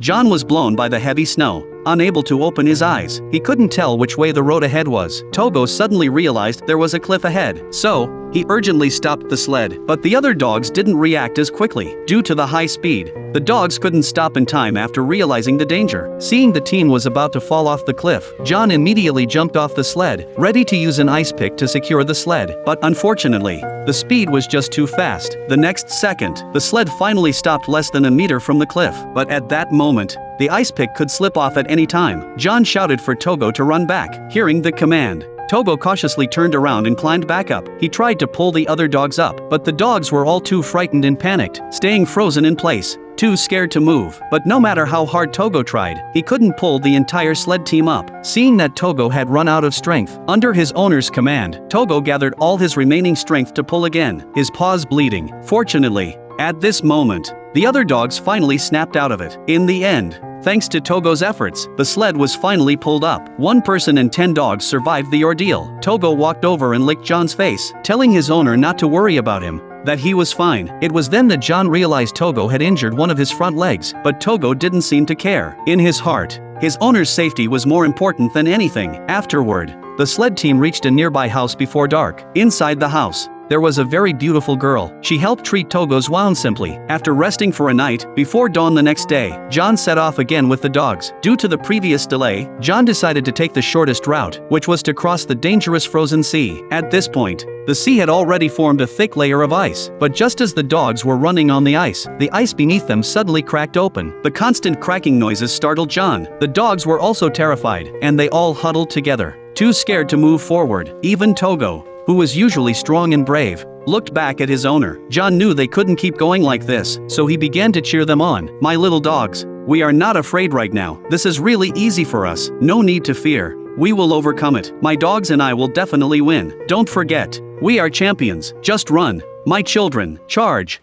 John was blown by the heavy snow, unable to open his eyes. He couldn't tell which way the road ahead was. Togo suddenly realized there was a cliff ahead, so he urgently stopped the sled. But the other dogs didn't react as quickly. Due to the high speed, the dogs couldn't stop in time after realizing the danger. Seeing the team was about to fall off the cliff, John immediately jumped off the sled, ready to use an ice pick to secure the sled. But unfortunately, the speed was just too fast. The next second, the sled finally stopped less than a meter from the cliff. But at that moment, the ice pick could slip off at any time. John shouted for Togo to run back. Hearing the command, Togo cautiously turned around and climbed back up. He tried to pull the other dogs up, but the dogs were all too frightened and panicked, staying frozen in place, too scared to move. But no matter how hard Togo tried, he couldn't pull the entire sled team up. Seeing that Togo had run out of strength, under his owner's command, Togo gathered all his remaining strength to pull again, his paws bleeding. Fortunately, at this moment, the other dogs finally snapped out of it. In the end, thanks to Togo's efforts, the sled was finally pulled up. 1 person and 10 dogs survived the ordeal. Togo walked over and licked John's face, telling his owner not to worry about him, that he was fine. It was then that John realized Togo had injured one of his front legs, but Togo didn't seem to care. In his heart, his owner's safety was more important than anything. Afterward, the sled team reached a nearby house before dark. Inside the house, there was a very beautiful girl. She helped treat Togo's wound simply. After resting for a night, before dawn the next day, John set off again with the dogs. Due to the previous delay, John decided to take the shortest route, which was to cross the dangerous frozen sea. At this point, the sea had already formed a thick layer of ice. But just as the dogs were running on the ice beneath them suddenly cracked open. The constant cracking noises startled John. The dogs were also terrified, and they all huddled together, too scared to move forward. Even Togo, who was usually strong and brave, looked back at his owner. John knew they couldn't keep going like this, so he began to cheer them on. "My little dogs, we are not afraid right now. This is really easy for us. No need to fear. We will overcome it. My dogs and I will definitely win. Don't forget, we are champions. Just run. My children, charge."